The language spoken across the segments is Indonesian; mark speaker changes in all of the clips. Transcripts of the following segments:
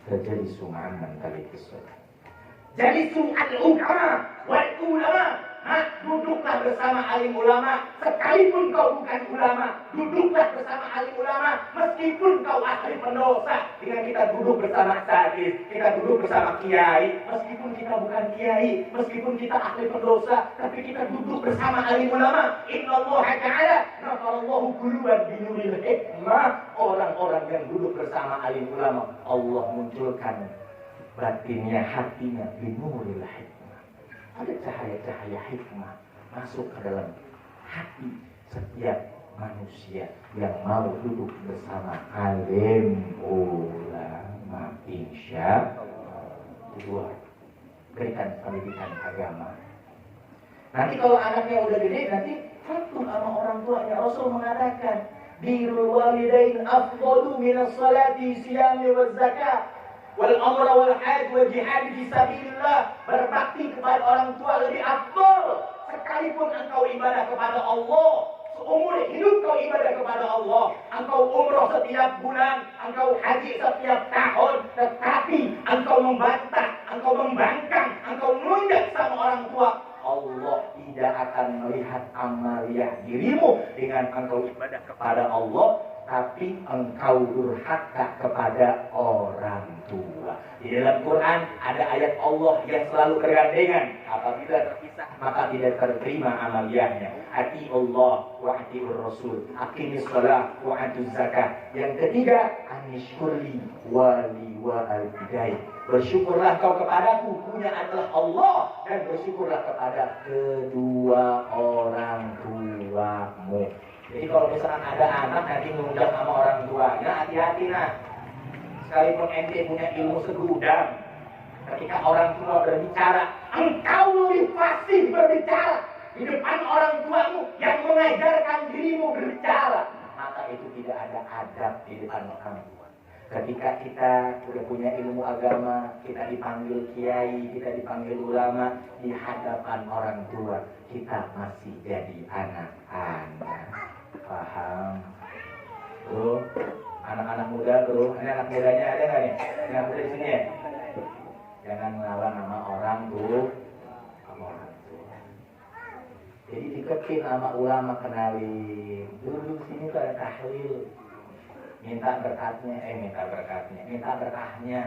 Speaker 1: terjadi sum'an kali kesel. Jadi sum'al ulama, duduklah bersama alim ulama, sekalipun kau bukan ulama, duduklah bersama alim ulama, meskipun kau ahli pendosa. Dengan kita duduk bersama sadis, kita duduk bersama kiai, meskipun kita bukan kiai, meskipun kita ahli pendosa, tapi kita duduk bersama alim ulama. Innallaha ta'ala nafarallahu quluban binuril hikmah. Orang-orang yang duduk bersama alim ulama, Allah munculkan batinnya, hatinya binuril hikmah. Ada cahaya-cahaya hikmah masuk ke dalam hati setiap manusia yang mau duduk bersama alim ulama. Insya Allah berikan pendidikan agama. Nanti kalau anaknya udah gede, nanti patuh sama orang tuanya. Rasul mengatakan, birrul walidain afdalu minas salati siyami waz zakat wal amra wal hajj wal jihad fi sabilillah. Berbakti kepada orang tua lebih afdal. Sekalipun engkau ibadah kepada Allah, seumur hidup kau ibadah kepada Allah, engkau umroh setiap bulan, engkau haji setiap tahun, tetapi engkau membantah, engkau membangkang, engkau nunjuk sama orang tua, Allah tidak akan melihat amaliyah dirimu dengan engkau ibadah kepada Allah, tapi engkau durhaka kepada orang tua. Di dalam Quran ada ayat Allah yang selalu bergandengan. Apabila terpisah maka tidak terterima amaliyahnya. Ati Allah wa atiur Rasul, aqimis shalah wa atuz zakat. Yang ketiga, anishkurli wali wa al-bidai. Bersyukurlah kau kepadaku, punya adalah Allah, dan bersyukurlah kepada kedua orang tuamu. Jadi kalau misalkan ada anak nanti ngundang sama orang tuanya, hati-hati nah. Sekalipun ente punya ilmu segudang, ketika orang tua berbicara, engkau lebih fasih berbicara di depan orang tuamu yang mengajarkan dirimu berbicara, maka itu tidak ada adab di depan orang tua. Ketika kita sudah punya ilmu agama, kita dipanggil kiai, kita dipanggil ulama, di hadapan orang tua kita masih jadi anak-anak. Paham? Bro, anak-anak muda bro, ini anak mudanya ada nggak nih? Anak muda di sini ya? Jangan melawan nama orang tuh, sama orang tua. Jadi deketin sama ulama, kenalin. Dulu di sini tuh ada tahlil. Minta berkahnya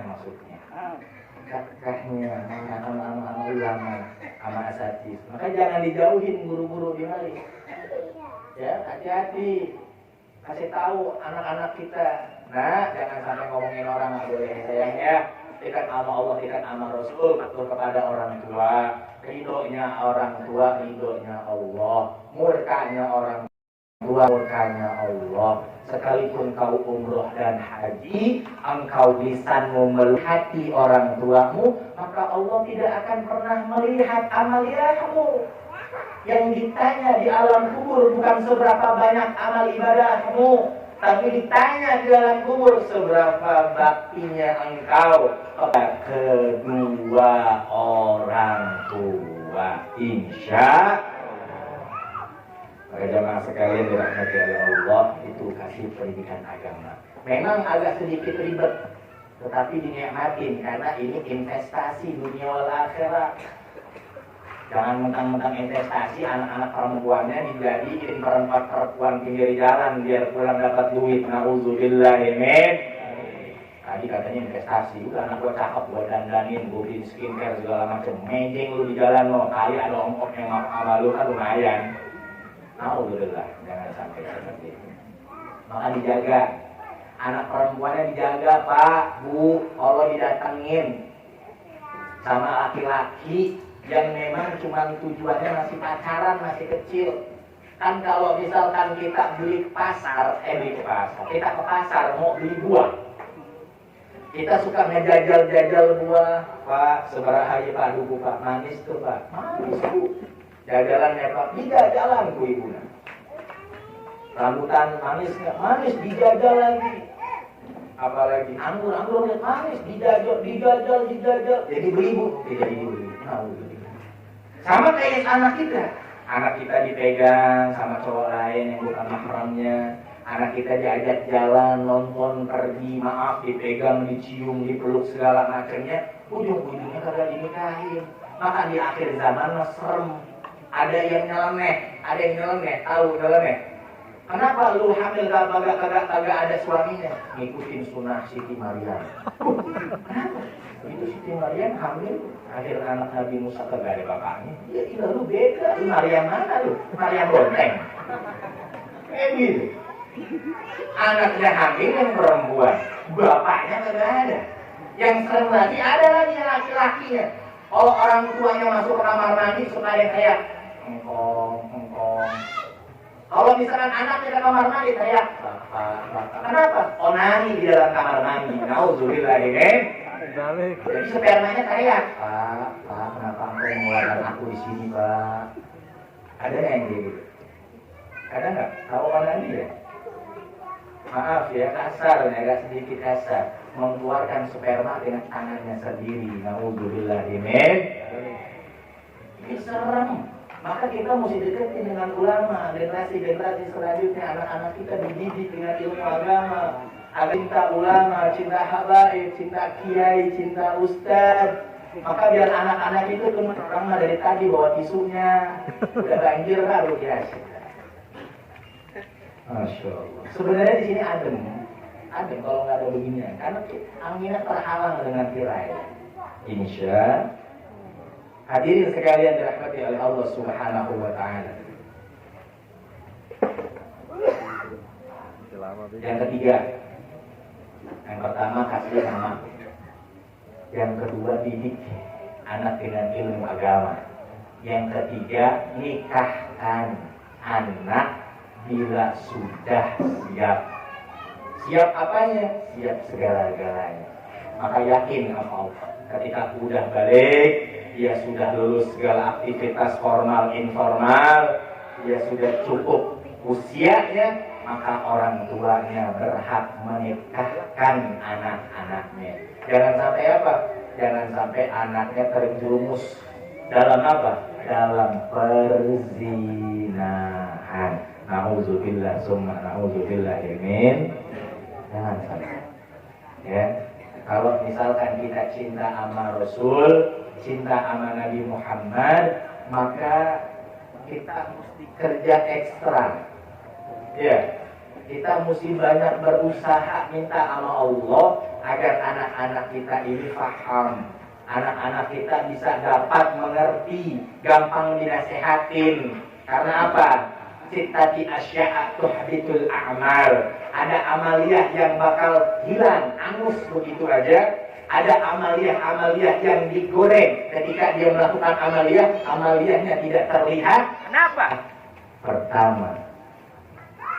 Speaker 1: maksudnya. Berkahnya sama ulama, sama asatidz. Maka jangan dijauhin guru-guru di mari. Ya, hati-hati. Kasih tahu anak-anak kita. Nah, jangan sampai ngomongin orang, nggak boleh sayangnya. Dekat sama Allah, dekat sama Rasul, patuh kepada orang tua. Ridhonya orang tua, ridhonya Allah. Murkanya orang tua, murkanya Allah. Sekalipun kau umroh dan haji, engkau lisanmu melihat hati orang tuamu, maka Allah tidak akan pernah melihat amaliyahmu. Yang ditanya di alam kubur bukan seberapa banyak amal ibadahmu, tapi ditanya di dalam kubur seberapa baktinya engkau kepada kedua orang tua. Insya Allah. Jamaah sekalian dirahmati oleh Allah, itu kasih pendidikan agama. Memang agak sedikit ribet, tetapi dinikmatin karena ini investasi dunia wal akhirat. Jangan mentang-mentang investasi, anak-anak perempuannya dijadiin perempuan pinggir jalan biar pulang dapat duit. Nauzubillahi min. Tadi katanya investasi, udah anak gue cakep, gue dandanin, gue bikin skincare segala macam. Mejeng lu di jalan lo, kali ada ongkos yang sama lu kan lumayan. Alhamdulillah, jangan sampai seperti itu. Maka dijaga, anak perempuannya dijaga Pak, Bu, kalau didatengin sama laki-laki yang memang cuma tujuannya masih pacaran, masih kecil. Kan kalau misalkan kita beli ke pasar, kita ke pasar mau beli buah, kita suka ngejajal-jajal buah, Pak, seberaha ya Pak, duku Pak, manis tuh Pak, manis Bu. Jajalannya Pak, dijajalan ku ibu. Rambutan manis nggak? Manis, dijajal lagi. Apalagi anggur lihat manis, dijajal. Jadi beli Bu, tidak dibeli. Sama kayak anak kita dipegang sama cowok lain yang bukan mahramnya. Anak kita diajak jalan, nonton, pergi, maaf, dipegang, dicium, dipeluk segala macamnya, ujung-ujungnya kagak dinikahin. Maka di akhir zaman serem. Ada yang nyeleneh, tahu nyeleneh? Kenapa lu hamil kagak ada suaminya? Ngikutin sunnah Siti Maryam. Kenapa? Itu Siti Maryam hamil, akhir anak Nabi Musa kagak ada bapaknya. Ya iya lu beda, lu Maryam mana lu? Maryam Bonteng. Kayak gitu. Anaknya hamil yang perempuan, bapaknya kagak ada. Yang serem lagi ada lagi yang laki-lakinya. Kalau orang tuanya masuk ke kamar mandi suka ada yang kayak engkong. Kalau misalkan anaknya ke kamar mandi teriak, bapak. Kenapa? Onani di dalam kamar mandi. Nauzubillah ini. Jadi spermanya teriak, Pak, kenapa engkau mengeluarkan aku di sini, Pak? Ada yang gitu? Ada nggak? Tahu onani ya? Maaf ya, kasar, agak sedikit kasar. Mengeluarkan sperma dengan tangannya sendiri. Nauzubillah ini. Ini serem. Maka kita mesti deketin dengan ulama, generasi-generasi selanjutnya, anak-anak kita dididik dengan ilmu agama, agar cinta ulama, cinta habaib, cinta kiai, cinta ustad. Maka biar anak-anak itu terang dari tadi bawa tisunya, udah banjir baru ya. Masya Allah. Sebenarnya di sini adem kalau nggak ada beginian, karena anginnya terhalang dengan tirai. Insya. Hadirin sekalian dirahmati oleh Allah Subhanahu wa taala. Yang ketiga, yang pertama kasih nama. Yang kedua didik anak dengan ilmu agama. Yang ketiga nikahkan anak bila sudah siap. Siap apanya? Siap segala-galanya. Maka yakin sama Allah. Ketika udah balik, dia sudah lulus segala aktivitas formal informal, dia sudah cukup usianya, maka orang tuanya berhak menikahkan anak-anaknya. Jangan sampai apa? Jangan sampai anaknya terjerumus dalam apa? Dalam perzinahan. Nauzubillah summa nauzubillah min. Jangan sampai. Ya. Kalau misalkan kita cinta sama Rasul, cinta sama Nabi Muhammad, maka kita mesti kerja ekstra. Ya, kita mesti banyak berusaha minta sama Allah agar anak-anak kita ini paham. Anak-anak kita bisa dapat mengerti, gampang dinasehatin. Karena apa? Sittati asya'a tuhbitul a'mal. Ada amaliyah yang bakal hilang, angus begitu aja. Ada amaliyah yang digoreng. Ketika dia melakukan amaliyahnya tidak terlihat. Kenapa? Pertama,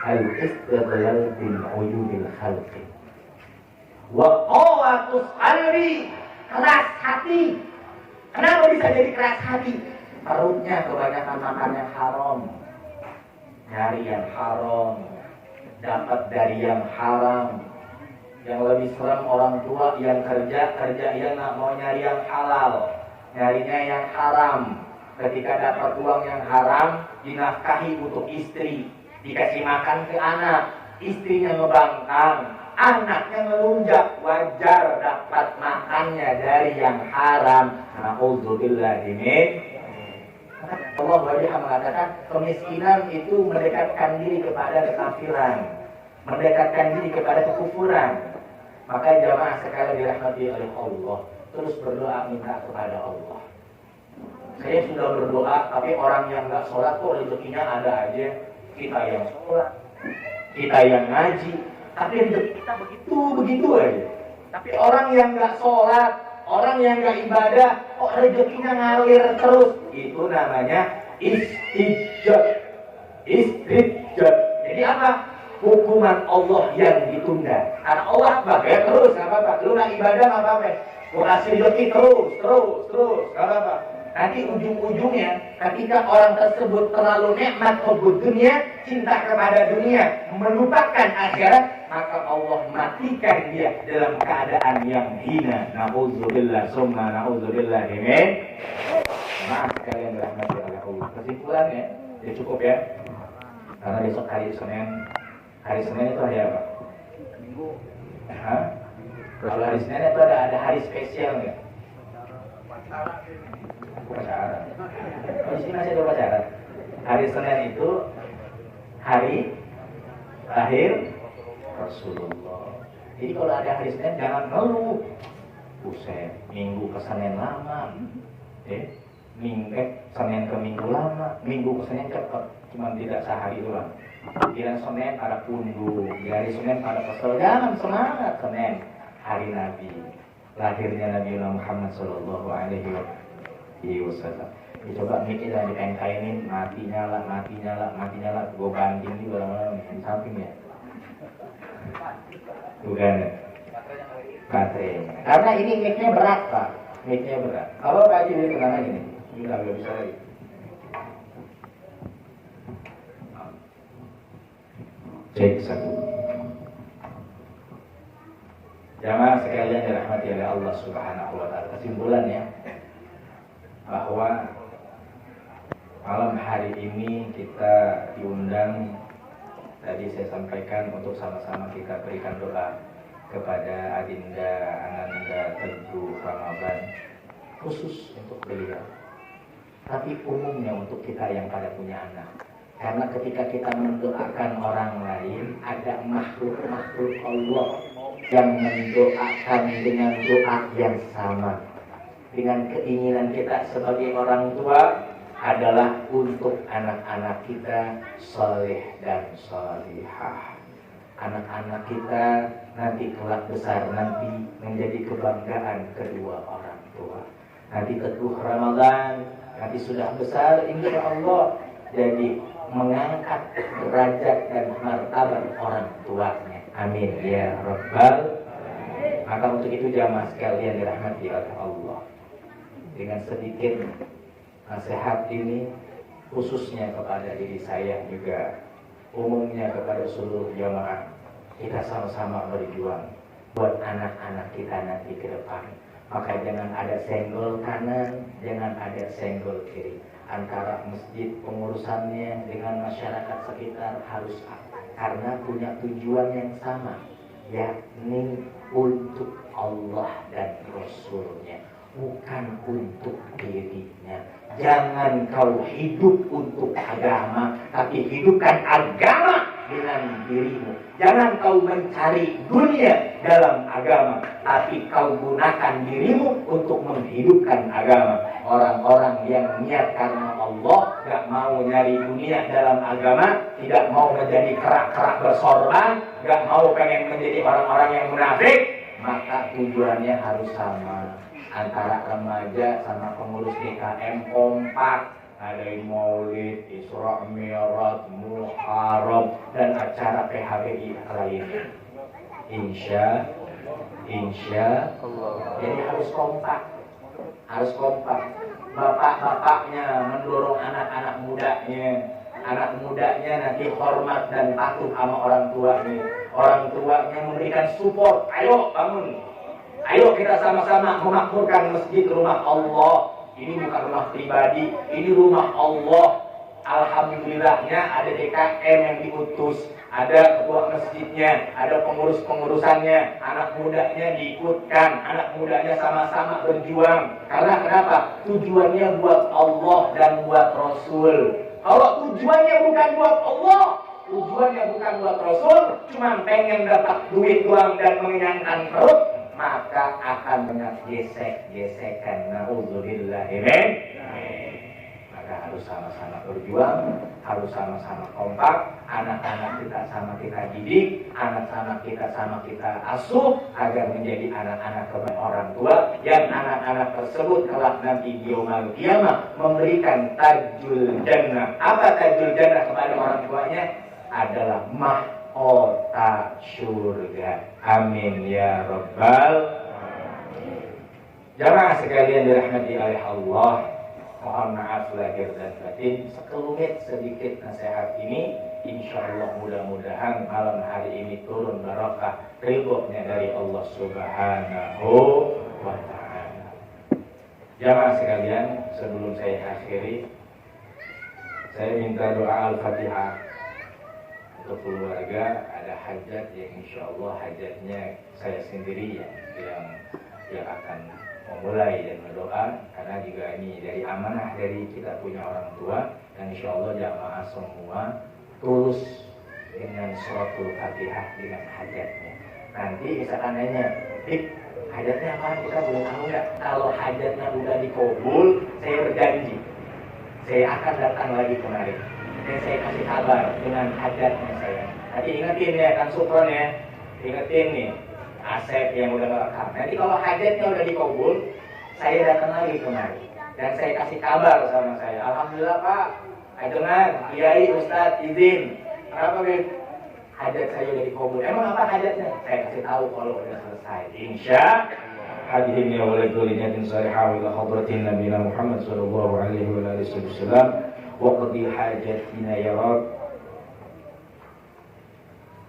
Speaker 1: al-istidlal bil uyubil khalqi. Wa qawatus qalbi, keras hati. Kenapa bisa jadi keras hati? Perutnya kebanyakan makannya haram. Nyari yang haram, dapat dari yang haram. Yang lebih serem orang tua yang kerja dia nggak mau nyari yang halal, nyarinya yang haram. Ketika dapat uang yang haram, dinafkahi untuk istri, dikasih makan ke anak, istrinya ngebangkang, anaknya ngelunjak. Wajar dapat makannya dari yang haram. Nauzubillah min. Allah Subhanahu mengatakan kemiskinan itu mendekatkan diri kepada kekafiran, mendekatkan diri kepada kekufuran. Maka jamaah sekalian dirahmati oleh Allah, terus berdoa minta kepada Allah. Saya sudah berdoa, tapi orang yang nggak sholat kok rezekinya ada aja. Kita yang sholat, kita yang ngaji, tapi rezeki kita begitu aja. Tapi orang yang nggak sholat, orang yang nggak ibadah, kok rezekinya ngalir terus. Itu namanya istijab. Jadi apa? Hukuman Allah yang ditunda. Karena Allah bayar terus, nggak apa-apa. Lu nggak ibadah nggak apa-apa. Gua kasih rezeki terus, nggak apa-apa. Nanti ujung-ujungnya, ketika orang tersebut terlalu nikmat hubud dunia, cinta kepada dunia, melupakan akhirat, maka Allah matikan dia dalam keadaan yang hina. Nauzubillah summa nauzubillah min. Maaf kalian dirahmati oleh Allah. Kesimpulannya, ya cukup ya. Karena besok hari Senin Hari Senin itu hari apa? Minggu. Kalau hari Senin itu ada hari spesial nggak? Upacara. Oh, di sini masih ada upacara. Hari Senin itu hari lahir Rasulullah. Jadi kalau ada hari Senin jangan ngeluh. Buset, Minggu ke Senin lama. Senin ke Minggu lama, Minggu ke Senin cepat, cuma tidak sehari doang. Kira Senin pada pundu, hari Senin pada kesel, jangan semangat Senin, hari Nabi, lahirnya Nabi Muhammad Sallallahu Alaihi Wasallam. Coba mikir dan dikain-kainin, mati nyala, gue banding di orang-orang di samping ya. Bukan ya? Baterai. Karena ini mic-nya berat Pak, mic-nya berat. Kalau Pak Haji ini kenapa ini? Sudah nggak bisa lagi. Cek satu. Jamaah sekalian dirahmati oleh Allah Subhanahu wa taala. Kesimpulannya bahwa malam hari ini kita diundang, tadi saya sampaikan, untuk sama-sama kita berikan doa kepada Adinda Ananda Teguh Ramadan, khusus untuk beliau, tapi umumnya untuk kita yang pada punya anak. Karena ketika kita mendoakan orang lain, ada makhluk-makhluk Allah yang mendoakan dengan doa yang sama. Dengan keinginan kita sebagai orang tua adalah untuk anak-anak kita saleh dan salihah. Anak-anak kita nanti kelak besar nanti menjadi kebanggaan kedua orang tua. Nanti Teguh Ramadan nanti sudah besar insya Allah jadi mengangkat derajat dan martabat orang tuanya. Amin ya Rabbal. Maka untuk itu jamaah sekalian dirahmati oleh Allah, dengan sedikit nasihat ini khususnya kepada diri saya juga, umumnya kepada seluruh jamaah, kita sama-sama berjuang buat anak-anak kita nanti ke depan. Maka jangan ada senggol kanan, jangan ada senggol kiri. Antara masjid pengurusannya dengan masyarakat sekitar harus karena punya tujuan yang sama, yakni untuk Allah dan Rasulnya, bukan untuk dirinya. Jangan kau hidup untuk agama, tapi hidupkan agama dengan dirimu. Jangan kau mencari dunia dalam agama, tapi kau gunakan dirimu untuk menghidupkan agama. Orang-orang yang niat karena Allah, gak mau nyari dunia dalam agama, tidak mau menjadi kerak-kerak bersorban, gak mau pengen menjadi orang-orang yang munafik, maka tujuannya harus sama. Antara remaja sama pengurus DKM kompak, ada maulid, Isra Mi'raj, Muharram, dan acara PHBI lainnya. Insya Allah. Jadi harus kompak. Bapak-bapaknya mendorong anak-anak mudanya nanti hormat dan patuh sama orang tuanya. Orang tuanya memberikan support. Ayo bangun. Ayo kita sama-sama memakmurkan masjid rumah Allah. Ini bukan rumah pribadi, ini rumah Allah. Alhamdulillahnya ada DKM yang diutus, ada ketua masjidnya, ada pengurus-pengurusannya, anak mudanya diikutkan, anak mudanya sama-sama berjuang. Karena kenapa? Tujuannya buat Allah dan buat Rasul. Kalau tujuannya bukan buat Allah, tujuannya bukan buat Rasul, cuma pengen dapat duit doang dan mengenyangkan perut, maka akan banyak gesek-gesekan. Na'udzubillah. Maka harus sama-sama berjuang, harus sama-sama kompak. Anak-anak kita sama kita didik, anak-anak kita sama kita asuh agar menjadi anak-anak kepada orang tua, yang anak-anak tersebut kelak nanti di yaumul qiyamah memberikan tajul jannah. Apa tajul jannah kepada orang tuanya? Adalah mahkota surga. Amin ya Rabbal. Jamaah sekalian dirahmati oleh Allah, mohon maaf lahir dan batin. Sekelumit sedikit nasihat ini, insya Allah mudah-mudahan malam hari ini turun barakah ridhonya dari Allah Subhanahu wa ta'ala. Jamaah sekalian, sebelum saya akhiri, saya minta doa Al-Fatihah untuk keluarga.
Speaker 2: ada hajat yang insya Allah hajatnya saya sendiri yang akan memulai dan berdoa, karena juga ini dari amanah dari kita punya orang tua, dan insya Allah jamaah semua tulus dengan suratul Fatihah dengan hajatnya. Nanti misalkan nanya, hajatnya apa? Kita belum tahu nggak? Kalau hajatnya udah dikabul, saya berjanji saya akan datang lagi kemari dan saya kasih kabar dengan hajatnya saya. Nanti ingetin ya Kang Supron ya, ingetin nih Asep yang udah ngerekam. Nanti kalau hajatnya udah dikabul, saya datang lagi kemari dan saya kasih kabar sama saya. Alhamdulillah Pak, ajengan, Kiai, Ustadz, izin. Kenapa Bib? Hajat saya udah dikabul. Emang apa hajatnya? Saya kasih tahu kalau udah selesai. Insya hadirin ya wala kulli niyatin salihah ila hadratin nabiyina Muhammad sallallahu alaihi wa alihi wasallam wa qadi hajatina ya Rabb.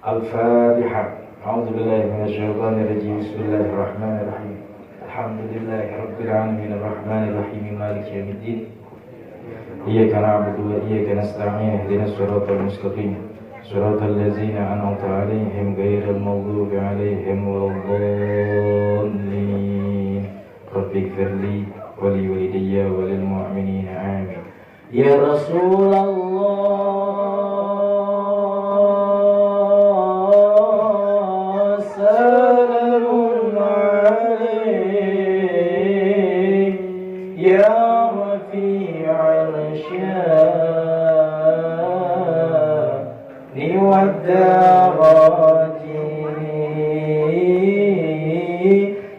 Speaker 2: Al-Fatihah. أعوذ بالله من الشيطان الرجيم بسم الله الرحمن الرحيم الحمد لله رب العالمين الرحمن الرحيم مالك يوم الدين إياك نعبد وإياك نستعين اهدنا الصراط المستقيم صراط الذين أنعمت عليهم غير المغضوب عليهم ولا الضالين رب اغفر لي ولوالدي وللمؤمنين آمين يا رسول الله والدرجات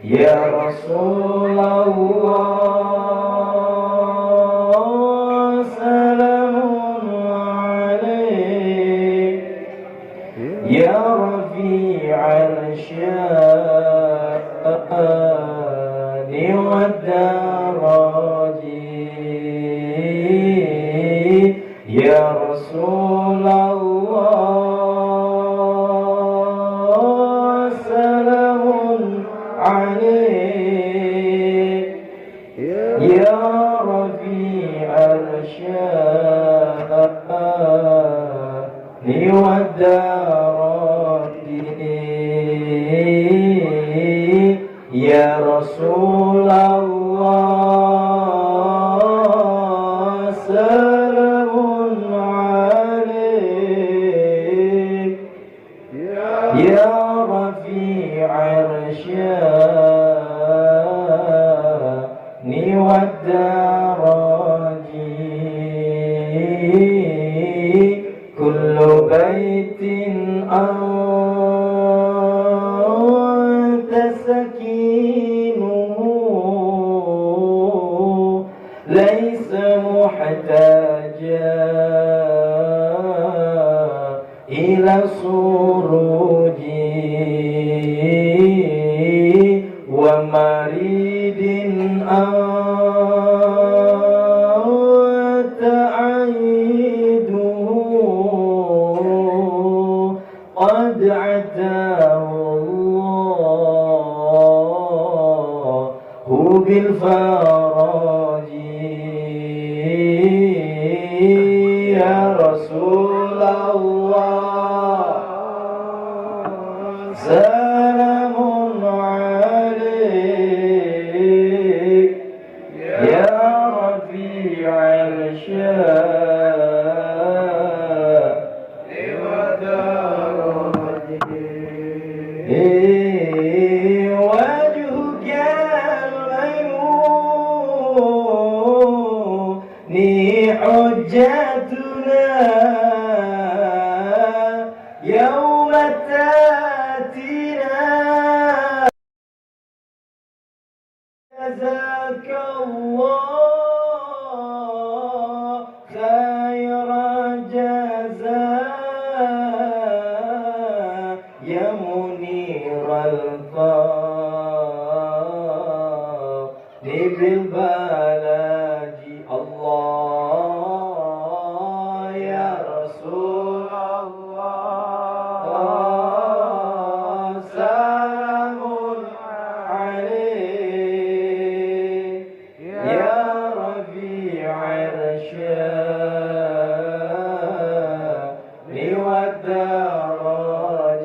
Speaker 2: يا رسول الله سلام عليك يا رفيع الشان والدرجات يا رسول الله والدارات يا رسول الله سلام عليك يا رفيع الشان والدرجات كل بيت أنت سكينه ليس محتاجا إلى سروج ومريد أنت عيده قد عتاه الله بالفرج يا رسول الله سلام عليك يا رفيع الشان والدرجات وجهك الميمون حجتنا يوم تاتينا جزاك الله خير جزاء يا منير القلب بالبلاج الله يا رسول الله سلام عليك يا رفيع الشان والدرجات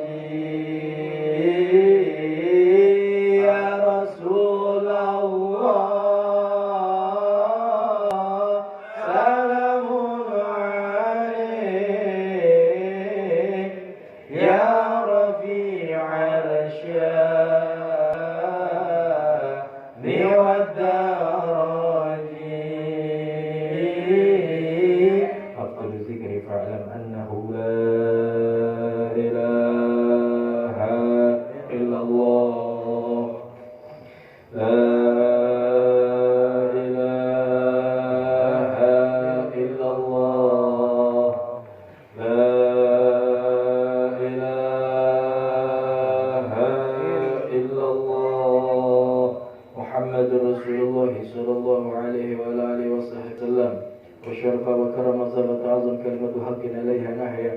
Speaker 3: وشرف وكرم وزبط أعظم كلمة حق عليها نحيا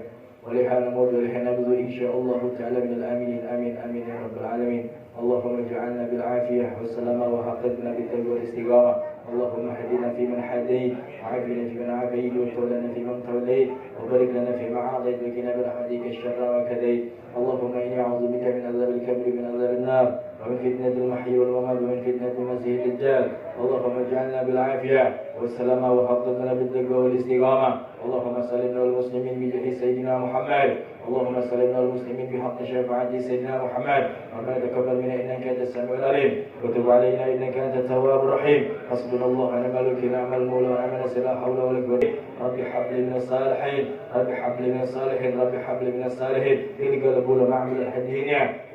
Speaker 3: ولها نموت ولها نبذ إن شاء الله تعالى من الآمين آمين آمين يا رب العالمين. اللهم اجعلنا بالعافية والسلامة وحققنا بالتوبة والاستقامة. اللهم اهدنا فيمن هديت وعافنا فيمن عافيت وتولنا فيمن توليت وبارك لنا فيما أعطيت وقنا برحمتك الشر وكديت. اللهم إني أعوذ بك من عذاب القبر ومن عذاب النار ومن فتنة المحيي والممات ومن فتنة المسيح الدجال. اللهم اجعلنا بالعافية والسلامة وحققنا بالتقوى والاستقامة. اللهم سلمنا المسلمين بجاه سيدنا محمد. اللهم سلمنا المسلمين بحق شفاعة سيدنا محمد. ربنا تقبل منا إنك أنت السميع العليم وتب علينا إنك أنت التواب الرحيم. حسبنا الله ونعم الوكيل نعم المولى ونعم النصير لا حول ولا قوة. رب حب لي من الصالحين رب حب لي من الصالحين رب حب لي من الصالحين. إنك لقول معمل الحديث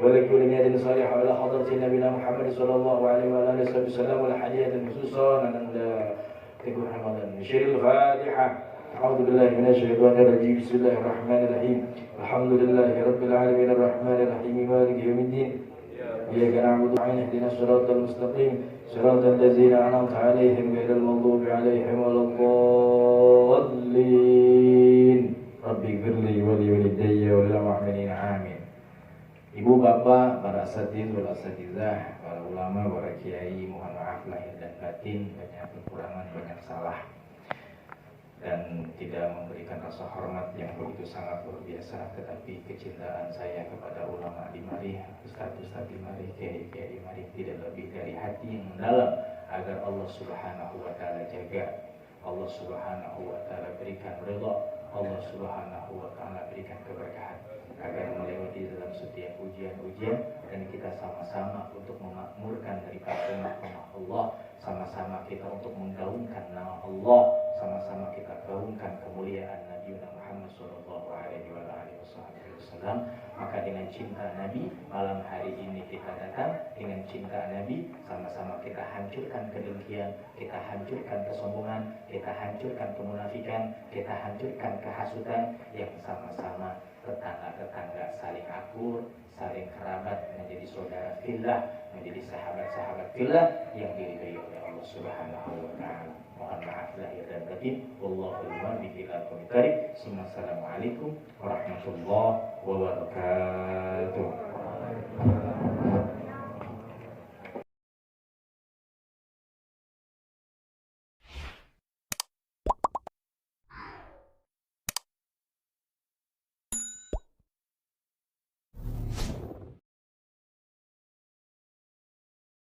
Speaker 3: ولكل نية صالحة ولا حضرة نبينا محمد صلى الله عليه وعلى آله وسلم ولا حديث خصوصا أن تكون رمضان. نشير الفاتحة. أعوذ بالله من الشيطان الرجيم. بسم الله الرحمن الرحيم. الحمد لله رب العالمين الرحمن الرحيم مالك يوم الدين. إياك نعبد ونستعين اهدنا الصراط المستقيم صراط الذين أنعمت عليهم غير المغضوب عليهم ولا الضالين. رب اغفر لي ولوالدي وللمؤمنين آمين. Ibu, bapak, para asatidz wal asatizah, para ulama, para kiai, mohon maaf lahir dan batin, banyak kekurangan, banyak salah, dan tidak memberikan rasa hormat yang begitu sangat luar biasa. Tetapi kecintaan saya kepada ulama di mari, ustaz-ustaz di mari, kiai-kiai di mari tidak lebih dari hati yang mendalam agar Allah Subhanahu wa taala jaga, Allah Subhanahu wa taala berikan ridha, Allah Subhanahu wa taala berikan keberkahan, agar melewati dalam setiap ujian-ujian dan kita sama-sama untuk memakmurkan daripada rumah Allah, sama-sama kita untuk menggaungkan nama Allah, sama-sama kita gaungkan kemuliaan Nabi Muhammad sallallahu alaihi wasallam. Maka dengan cinta Nabi malam hari ini kita datang, dengan cinta Nabi sama-sama kita hancurkan kedengkian, kita hancurkan kesombongan, kita hancurkan kemunafikan, kita hancurkan kehasutan, yang sama-sama tetangga-tetangga saling akur, saling kerabat, menjadi saudara fillah, menjadi sahabat-sahabat fillah yang diridhai oleh Allah Subhanahu wa taala. Mohon maaf lahir dan batin. Wallahu a'lam bishawab. Assalamualaikum warahmatullahi wabarakatuh.